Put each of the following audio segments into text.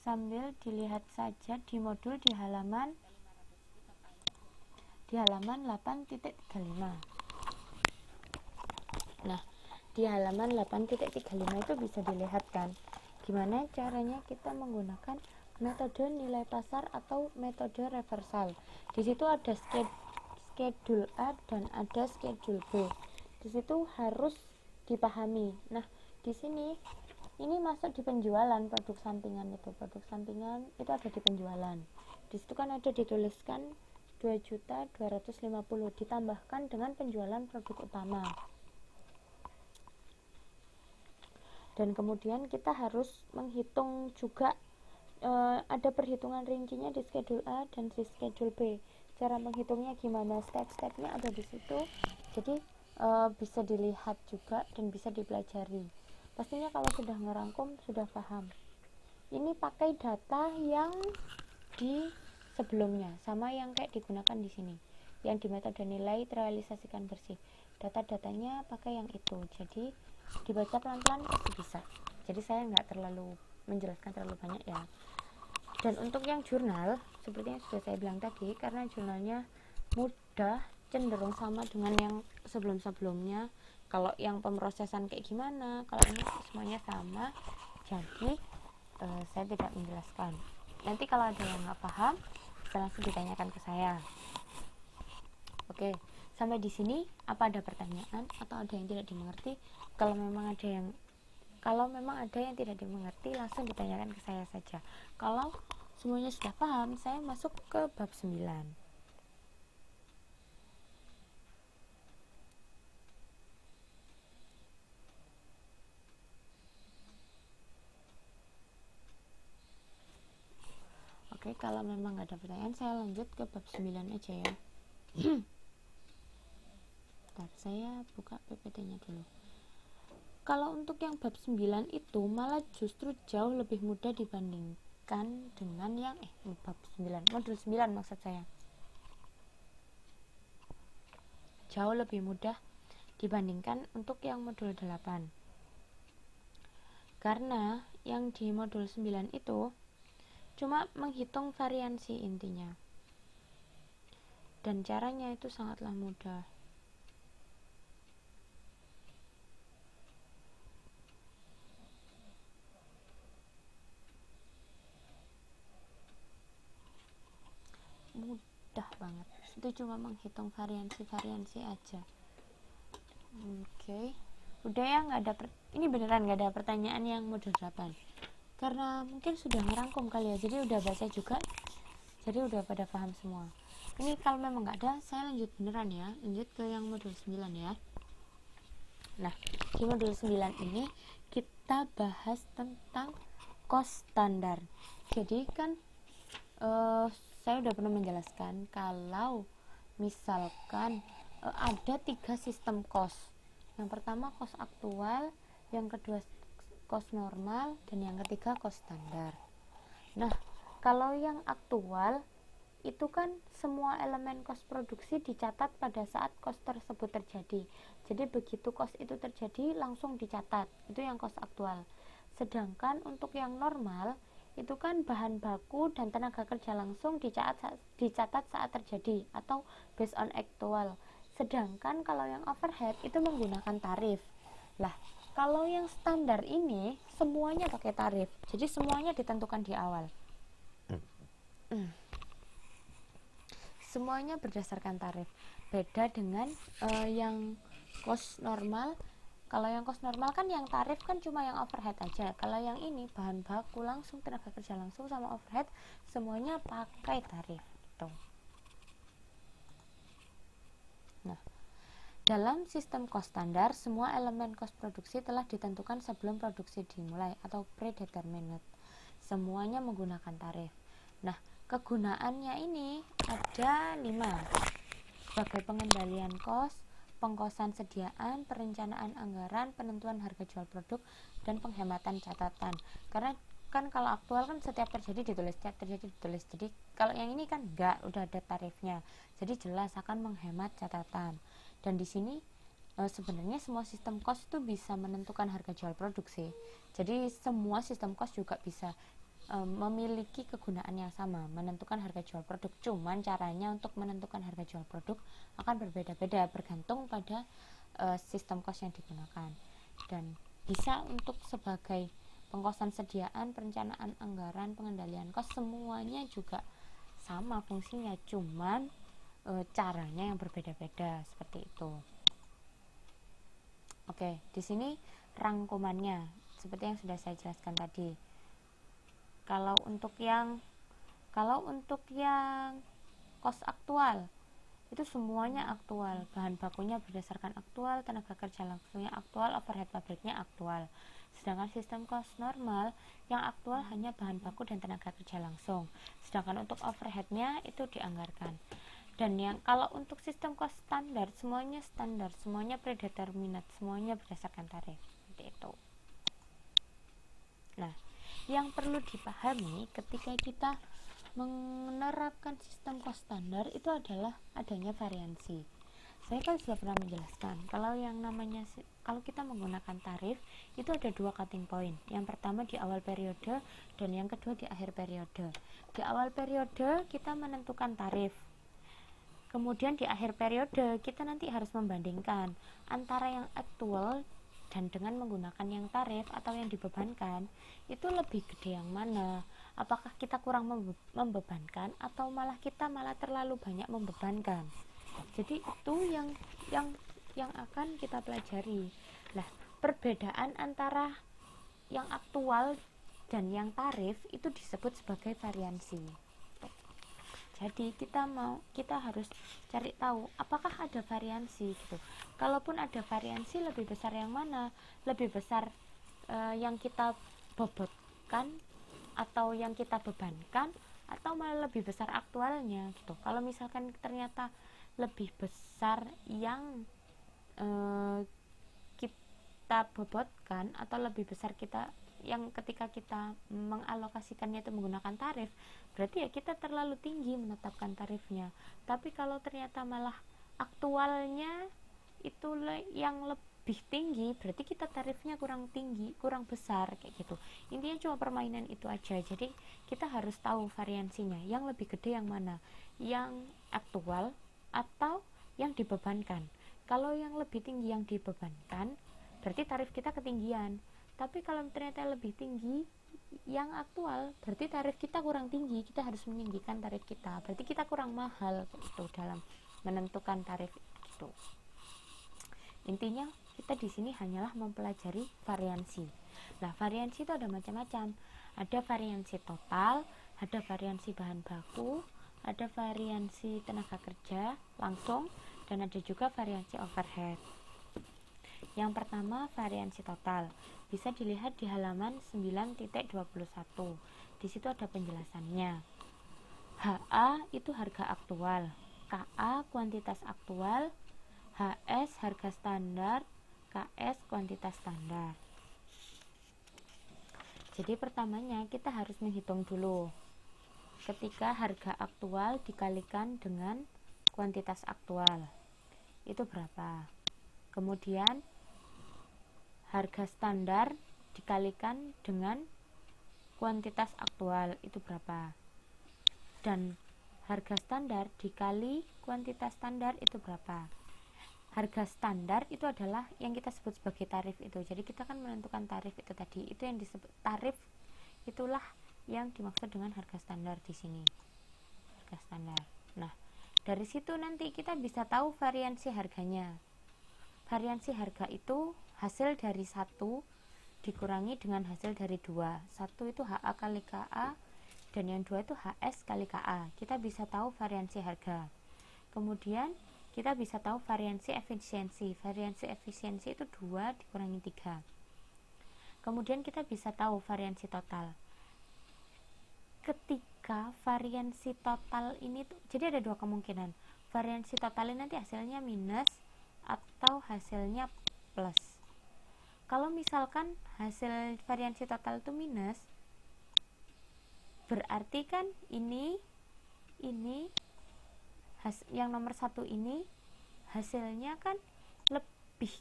sambil dilihat saja di modul di halaman 8.35. Nah, di halaman 8.35 itu bisa dilihat kan gimana caranya kita menggunakan metode nilai pasar atau metode reversal. Di situ ada schedule A dan ada schedule B. Di situ harus dipahami. Nah, di sini ini masuk di penjualan produk sampingan itu. Produk sampingan itu ada di penjualan. Di situ kan ada dituliskan 2.250.000 ditambahkan dengan penjualan produk utama. Dan kemudian kita harus menghitung juga ada perhitungan rincinya di schedule A dan di schedule B. Cara menghitungnya gimana, step-stepnya ada di situ. Jadi bisa dilihat juga dan bisa dipelajari. Pastinya kalau sudah ngerangkum sudah paham. Ini pakai data yang di sebelumnya sama yang kayak digunakan di sini. Yang di metode nilai terrealisasikan bersih. Data-datanya pakai yang itu. Jadi dibaca pelan-pelan pasti bisa. Jadi saya nggak terlalu menjelaskan terlalu banyak ya. Dan untuk yang jurnal seperti yang sudah saya bilang tadi, karena jurnalnya mudah, cenderung sama dengan yang sebelum-sebelumnya. Kalau yang pemrosesan kayak gimana, kalau ini semuanya sama, jadi saya tidak menjelaskan. Nanti kalau ada yang nggak paham bisa langsung ditanyakan ke saya. Oke, sampai di sini apa ada pertanyaan atau ada yang tidak dimengerti? Kalau memang ada yang tidak dimengerti, langsung ditanyakan ke saya saja. Kalau semuanya sudah paham, saya masuk ke bab 9. Oke, kalau memang nggak ada pertanyaan, saya lanjut ke bab 9 aja ya. Bentar, saya buka PPT-nya dulu. Kalau untuk yang bab 9 itu malah justru jauh lebih mudah dibandingkan dengan yang bab 9, modul 9 maksud saya. Jauh lebih mudah dibandingkan untuk yang modul 8. Karena yang di modul 9 itu cuma menghitung variansi intinya. Dan caranya itu sangatlah mudah. Mudah banget. Itu cuma menghitung variansi aja. Oke. Udah ya, ini beneran nggak ada pertanyaan yang modul 8. Karena mungkin sudah ngerangkum kali ya, jadi udah baca juga, jadi udah pada paham semua. Ini kalau memang nggak ada, saya lanjut beneran ya, lanjut ke yang modul 9 ya. Nah, di modul 9 ini kita bahas tentang cost standar. Jadi kan saya udah pernah menjelaskan kalau misalkan ada 3 sistem cost. Yang pertama cost aktual, yang kedua cost normal, dan yang ketiga cost standar. Nah, kalau yang aktual itu kan semua elemen cost produksi dicatat pada saat cost tersebut terjadi. Jadi begitu cost itu terjadi langsung dicatat. Itu yang cost aktual. Sedangkan untuk yang normal itu kan bahan baku dan tenaga kerja langsung dicatat saat terjadi atau based on actual. Sedangkan kalau yang overhead itu menggunakan tarif. Lah, kalau yang standar ini semuanya pakai tarif. Jadi semuanya ditentukan di awal. Semuanya berdasarkan tarif. Beda dengan yang cost normal. Kalau yang cost normal kan yang tarif kan cuma yang overhead aja. Kalau yang ini bahan baku langsung, tenaga kerja langsung sama overhead semuanya pakai tarif gitu. Nah, dalam sistem cost standar, semua elemen cost produksi telah ditentukan sebelum produksi dimulai atau predetermined. Semuanya menggunakan tarif. Nah, kegunaannya ini ada 5. Sebagai pengendalian cost, pengkosan sediaan, perencanaan anggaran, penentuan harga jual produk, dan penghematan catatan. Karena kan kalau aktual kan setiap terjadi ditulis. Jadi kalau yang ini kan enggak, udah ada tarifnya. Jadi jelas akan menghemat catatan. Dan di sini sebenarnya semua sistem cost itu bisa menentukan harga jual produk sih. Jadi semua sistem cost juga bisa. memiliki kegunaan yang sama, menentukan harga jual produk. Cuman caranya untuk menentukan harga jual produk akan berbeda-beda bergantung pada sistem cost yang digunakan. Dan bisa untuk sebagai pengkosan sediaan, perencanaan anggaran, pengendalian kos, semuanya juga sama fungsinya, cuman caranya yang berbeda-beda seperti itu. Oke, di sini rangkumannya seperti yang sudah saya jelaskan tadi. Kalau untuk yang kos aktual itu semuanya aktual, bahan bakunya berdasarkan aktual, tenaga kerja langsungnya aktual, overhead pabriknya aktual. Sedangkan sistem cost normal yang aktual hanya bahan baku dan tenaga kerja langsung. Sedangkan untuk overheadnya itu dianggarkan. Dan yang kalau untuk sistem cost standar, semuanya predeterminate, semuanya berdasarkan tarif. Seperti itu. Nah, yang perlu dipahami ketika kita menerapkan sistem cost standar itu adalah adanya variansi. Saya kan sudah pernah menjelaskan kalau kita menggunakan tarif itu ada 2 cutting point. Yang pertama di awal periode dan yang kedua di akhir periode. Di awal periode kita menentukan tarif. Kemudian di akhir periode kita nanti harus membandingkan antara yang aktual dan dengan menggunakan yang tarif atau yang dibebankan, itu lebih gede yang mana? Apakah kita kurang membebankan atau kita malah terlalu banyak membebankan? Jadi itu yang akan kita pelajari. Nah, perbedaan antara yang aktual dan yang tarif itu disebut sebagai variansi. Jadi kita harus cari tahu apakah ada variansi gitu. Kalaupun ada variansi, lebih besar yang mana? Lebih besar yang kita bobotkan atau yang kita bebankan, atau malah lebih besar aktualnya gitu. Kalau misalkan ternyata lebih besar yang kita bobotkan atau lebih besar yang ketika kita mengalokasikannya itu menggunakan tarif, berarti ya kita terlalu tinggi menetapkan tarifnya. Tapi kalau ternyata malah aktualnya itu yang lebih tinggi, berarti kita tarifnya kurang tinggi, kurang besar kayak gitu. Intinya cuma permainan itu aja. Jadi kita harus tahu variansinya, yang lebih gede yang mana, yang aktual atau yang dibebankan. Kalau yang lebih tinggi yang dibebankan, berarti tarif kita ketinggian. Tapi kalau ternyata lebih tinggi yang aktual, berarti tarif kita kurang tinggi, kita harus meninggikan tarif kita, berarti kita kurang mahal gitu dalam menentukan tarif itu. Intinya kita di sini hanyalah mempelajari variansi. Nah, variansi itu ada macam-macam. Ada variansi total, ada variansi bahan baku, ada variansi tenaga kerja langsung, dan ada juga variansi overhead. Yang pertama, variansi total. Bisa dilihat di halaman 9.21. Di situ ada penjelasannya. HA itu harga aktual, KA kuantitas aktual, HS harga standar, KS kuantitas standar. Jadi pertamanya kita harus menghitung dulu. Ketika harga aktual dikalikan dengan kuantitas aktual, itu berapa? Kemudian harga standar dikalikan dengan kuantitas aktual, itu berapa? Dan harga standar dikali kuantitas standar itu berapa? Harga standar itu adalah yang kita sebut sebagai tarif itu. Jadi kita kan menentukan tarif itu tadi. Itu yang disebut tarif, itulah yang dimaksud dengan harga standar di sini. Harga standar. Nah, dari situ nanti kita bisa tahu variansi harganya. Variansi harga itu hasil dari 1 dikurangi dengan hasil dari 2. 1 itu HA kali KA, dan yang 2 itu HS kali KA. Kita bisa tahu variansi harga. Kemudian kita bisa tahu variansi efisiensi. Variansi efisiensi itu 2 dikurangi 3. Kemudian kita bisa tahu variansi total. Ketika variansi total ini jadi ada 2 kemungkinan. Variansi total ini nanti hasilnya minus atau hasilnya plus. Kalau misalkan hasil variansi total itu minus, berarti kan ini yang nomor 1 ini hasilnya kan lebih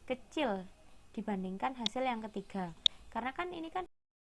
kecil dibandingkan hasil yang ketiga. Karena kan ini kan